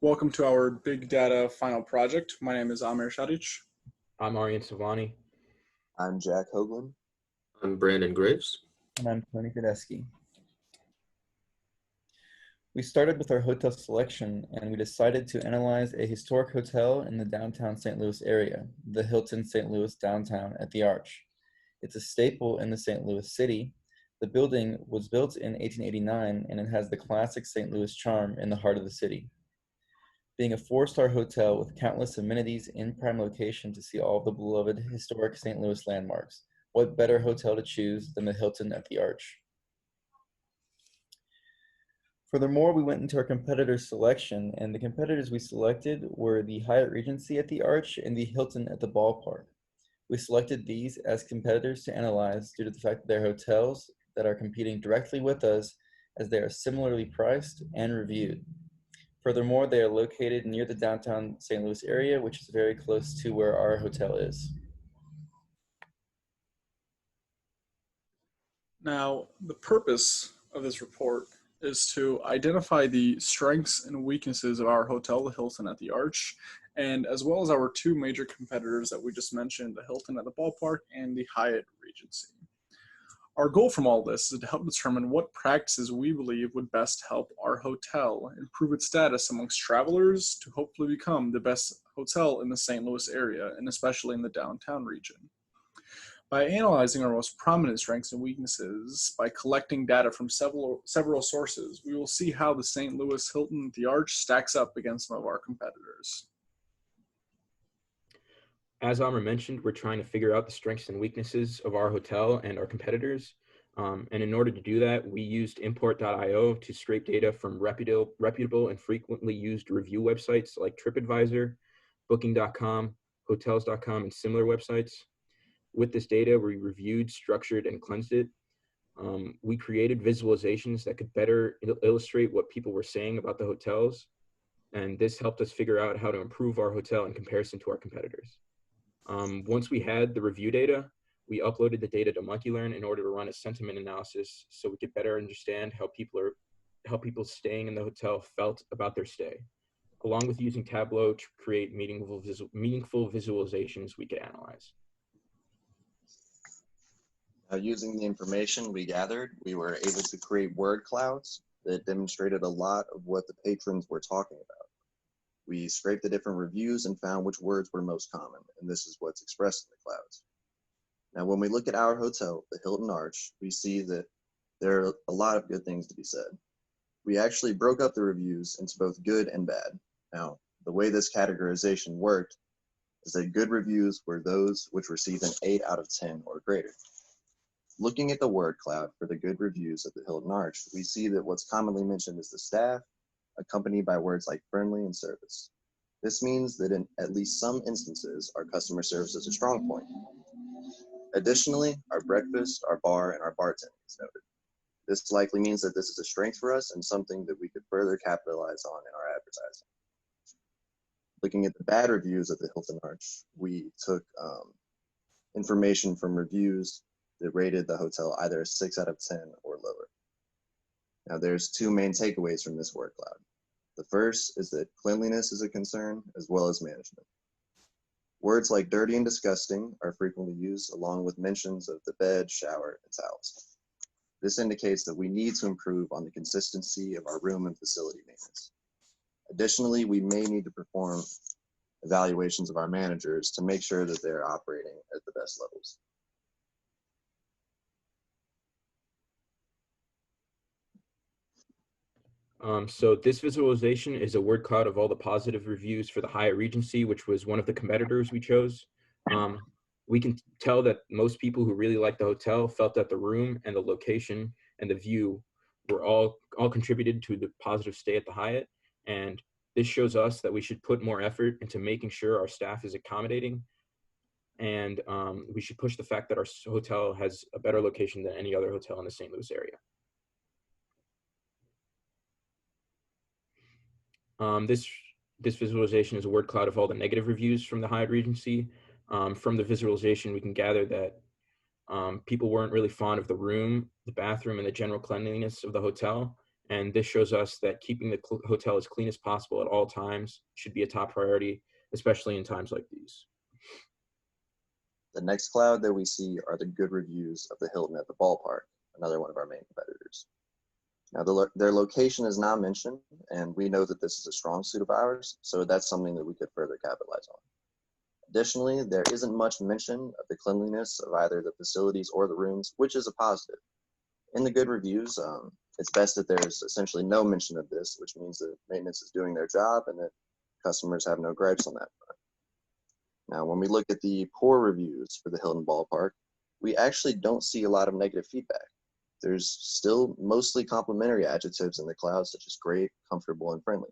Welcome to our Big Data final project. My name is Amir Shadic. I'm Aryan Savani. I'm Jack Hoagland. I'm Brandon Graves. And I'm Tony Tedeschi. We started with our hotel selection and we decided to analyze a historic hotel in the downtown St. Louis area, the Hilton St. Louis Downtown at the Arch. It's a staple in the St. Louis city. The building was built in 1889 and it has the classic St. Louis charm in the heart of the city. Being a four-star hotel with countless amenities in prime location to see all of the beloved historic St. Louis landmarks, what better hotel to choose than the Hilton at the Arch? Furthermore, we went into our competitor selection, and the competitors we selected were the Hyatt Regency at the Arch and the Hilton at the Ballpark. We selected these as competitors to analyze due to the fact that they're hotels that are competing directly with us as they are similarly priced and reviewed. Furthermore, they are located near the downtown St. Louis area, which is very close to where our hotel is. Now, the purpose of this report is to identify the strengths and weaknesses of our hotel, the Hilton at the Arch, and as well as our two major competitors that we just mentioned, the Hilton at the Ballpark and the Hyatt Regency. Our goal from all this is to help determine what practices we believe would best help our hotel improve its status amongst travelers to hopefully become the best hotel in the St. Louis area, and especially in the downtown region. By analyzing our most prominent strengths and weaknesses, by collecting data from several sources, we will see how the St. Louis Hilton at the Arch stacks up against some of our competitors. As Amr mentioned, we're trying to figure out the strengths and weaknesses of our hotel and our competitors. And in order to do that, we used import.io to scrape data from reputable and frequently used review websites like TripAdvisor, Booking.com, Hotels.com, and similar websites. With this data, we reviewed, structured, and cleansed it. We created visualizations that could better illustrate what people were saying about the hotels. And this helped us figure out how to improve our hotel in comparison to our competitors. Once we had the review data, we uploaded the data to Monkeylearn in order to run a sentiment analysis so we could better understand how people staying in the hotel felt about their stay, along with using Tableau to create meaningful visualizations we could analyze. Using the information we gathered, we were able to create word clouds that demonstrated a lot of what the patrons were talking about. We scraped the different reviews and found which words were most common, and this is what's expressed in the clouds. Now, when we look at our hotel, the Hilton Arch, we see that there are a lot of good things to be said. We actually broke up the reviews into both good and bad. Now, the way this categorization worked is that good reviews were those which received an 8 out of 10 or greater. Looking at the word cloud for the good reviews of the Hilton Arch, we see that what's commonly mentioned is the staff, accompanied by words like friendly and service. This means that in at least some instances, our customer service is a strong point. Additionally, our breakfast, our bar, and our bartending is noted. This likely means that this is a strength for us and something that we could further capitalize on in our advertising. Looking at the bad reviews of the Hilton Arch, we took information from reviews that rated the hotel either a 6 out of 10 or lower. Now, there's two main takeaways from this word cloud. The first is that cleanliness is a concern as well as management. Words like dirty and disgusting are frequently used along with mentions of the bed, shower, and towels. This indicates that we need to improve on the consistency of our room and facility maintenance. Additionally, we may need to perform evaluations of our managers to make sure that they're operating at the best levels. So this visualization is a word cloud of all the positive reviews for the Hyatt Regency, which was one of the competitors we chose. We can tell that most people who really liked the hotel felt that the room and the location and the view were all contributed to the positive stay at the Hyatt. And this shows us that we should put more effort into making sure our staff is accommodating. And we should push the fact that our hotel has a better location than any other hotel in the St. Louis area. This visualization is a word cloud of all the negative reviews from the Hyatt Regency. From the visualization, we can gather that people weren't really fond of the room, the bathroom, and the general cleanliness of the hotel. And this shows us that keeping the hotel as clean as possible at all times should be a top priority, especially in times like these. The next cloud that we see are the good reviews of the Hilton at the ballpark, another one of our main competitors. Now, their location is not mentioned, and we know that this is a strong suit of ours, so that's something that we could further capitalize on. Additionally, there isn't much mention of the cleanliness of either the facilities or the rooms, which is a positive. In the good reviews, it's best that there's essentially no mention of this, which means that maintenance is doing their job and that customers have no gripes on that front. Now, when we look at the poor reviews for the Hilton Ballpark, we actually don't see a lot of negative feedback. There's still mostly complimentary adjectives in the cloud, such as great, comfortable, and friendly.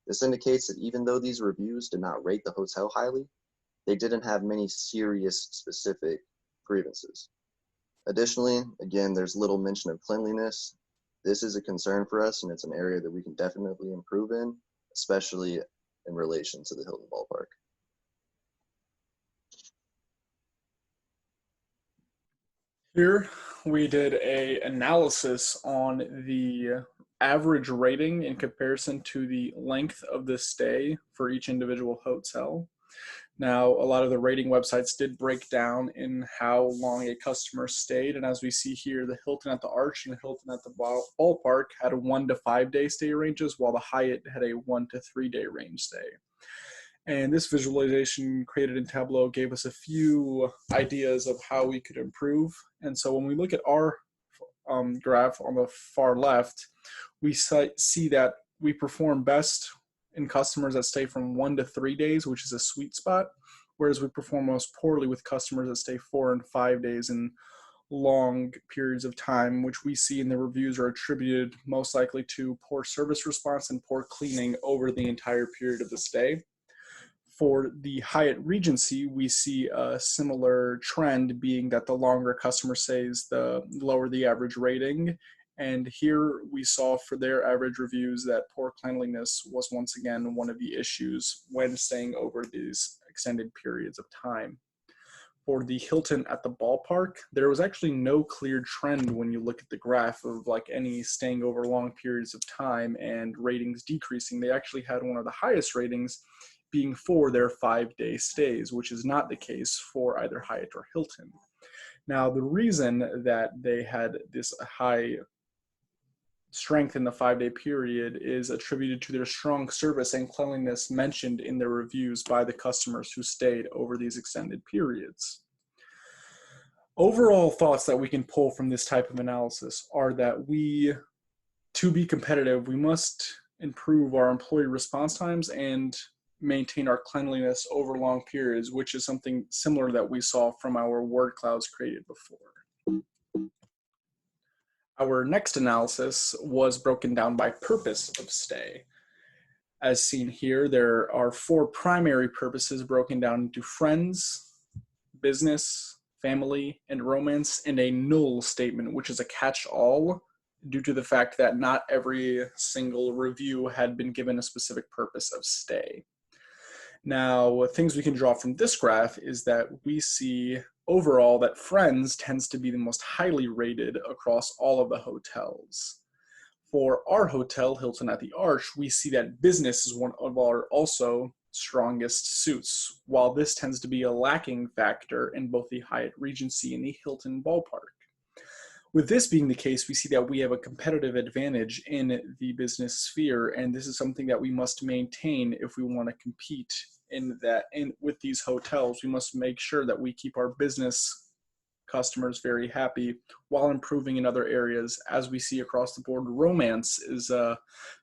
This indicates that even though these reviews did not rate the hotel highly, they didn't have many serious specific grievances. Additionally, again, there's little mention of cleanliness. This is a concern for us, and it's an area that we can definitely improve in, especially in relation to the Hilton Ballpark. Here we did an analysis on the average rating in comparison to the length of the stay for each individual hotel. Now, a lot of the rating websites did break down in how long a customer stayed, and as we see here, the Hilton at the Arch and the Hilton at the Ballpark had 1 to 5 day stay ranges, while the Hyatt had a 1 to 3 day range stay. And this visualization created in Tableau gave us a few ideas of how we could improve. And so when we look at our graph on the far left, we see that we perform best in customers that stay from 1 to 3 days, which is a sweet spot, whereas we perform most poorly with customers that stay 4 and 5 days in long periods of time, which we see in the reviews are attributed most likely to poor service response and poor cleaning over the entire period of the stay. For the Hyatt Regency, we see a similar trend, being that the longer customer stays, the lower the average rating. And here we saw for their average reviews that poor cleanliness was once again one of the issues when staying over these extended periods of time. For the Hilton at the Ballpark, there was actually no clear trend when you look at the graph of like any staying over long periods of time and ratings decreasing. They actually had one of the highest ratings being for their 5 day stays, which is not the case for either Hyatt or Hilton. Now, the reason that they had this high strength in the 5 day period is attributed to their strong service and cleanliness mentioned in their reviews by the customers who stayed over these extended periods. Overall thoughts that we can pull from this type of analysis are that to be competitive, we must improve our employee response times and maintain our cleanliness over long periods, which is something similar that we saw from our word clouds created before. Our next analysis was broken down by purpose of stay. As seen here, there are 4 primary purposes broken down into friends, business, family, and romance, and a null statement, which is a catch-all due to the fact that not every single review had been given a specific purpose of stay. Now, things we can draw from this graph is that we see overall that friends tends to be the most highly rated across all of the hotels. For our hotel, Hilton at the Arch, we see that business is one of our also strongest suits, while this tends to be a lacking factor in both the Hyatt Regency and the Hilton Ballpark. With this being the case, we see that we have a competitive advantage in the business sphere, and this is something that we must maintain if we want to compete with these hotels. We must make sure that we keep our business customers very happy while improving in other areas. As we see across the board, romance is a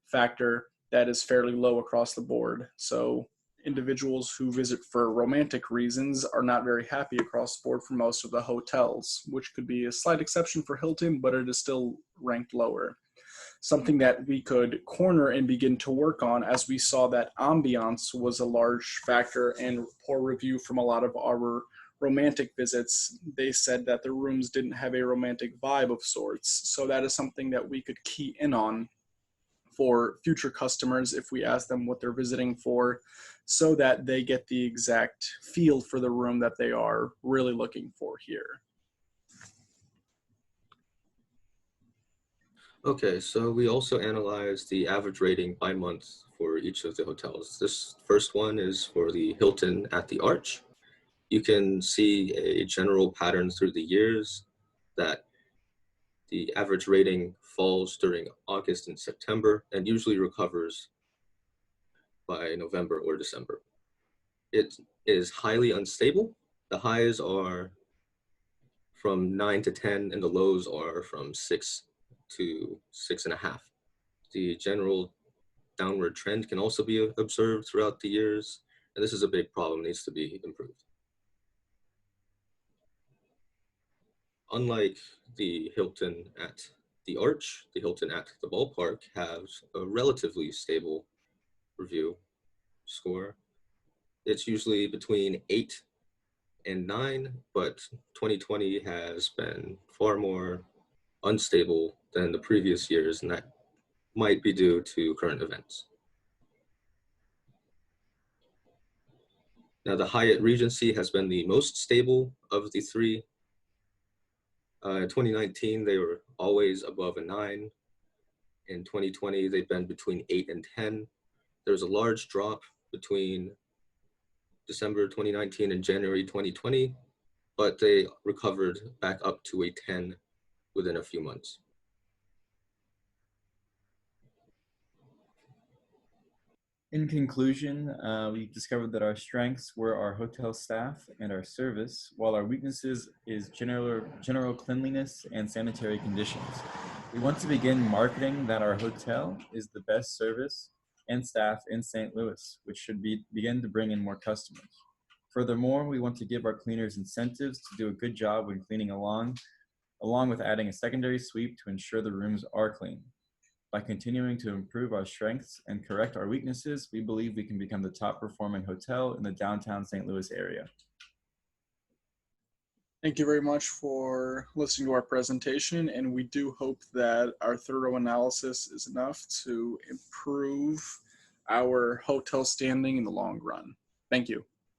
factor that is fairly low across the board. So individuals who visit for romantic reasons are not very happy across the board for most of the hotels, which could be a slight exception for Hilton, but it is still ranked lower. Something that we could corner and begin to work on, as we saw that ambiance was a large factor and poor review from a lot of our romantic visits. They said that the rooms didn't have a romantic vibe of sorts. So that is something that we could key in on for future customers if we ask them what they're visiting for, so that they get the exact feel for the room that they are really looking for here. Okay, so we also analyzed the average rating by month for each of the hotels. This first one is for the Hilton at the Arch. You can see a general pattern through the years that the average rating falls during August and September and usually recovers by November or December. It is highly unstable. The highs are from 9 to 10, and the lows are from 6 to 6.5. The general downward trend can also be observed throughout the years, and this is a big problem, needs to be improved. Unlike the Hilton at the Arch, the Hilton at the Ballpark has a relatively stable review score. It's usually between 8 and 9, but 2020 has been far more unstable than the previous years, and that might be due to current events. Now, the Hyatt Regency has been the most stable of the three. In 2019, they were always above a 9. In 2020, they've been between 8 and 10. There was a large drop between December 2019 and January 2020, but they recovered back up to a 10 within a few months. In conclusion, we discovered that our strengths were our hotel staff and our service, while our weaknesses is general cleanliness and sanitary conditions. We want to begin marketing that our hotel is the best service and staff in St. Louis, which should begin to bring in more customers. Furthermore, we want to give our cleaners incentives to do a good job when cleaning along with adding a secondary sweep to ensure the rooms are clean. By continuing to improve our strengths and correct our weaknesses, we believe we can become the top performing hotel in the downtown St. Louis area. Thank you very much for listening to our presentation, and we do hope that our thorough analysis is enough to improve our hotel standing in the long run. Thank you.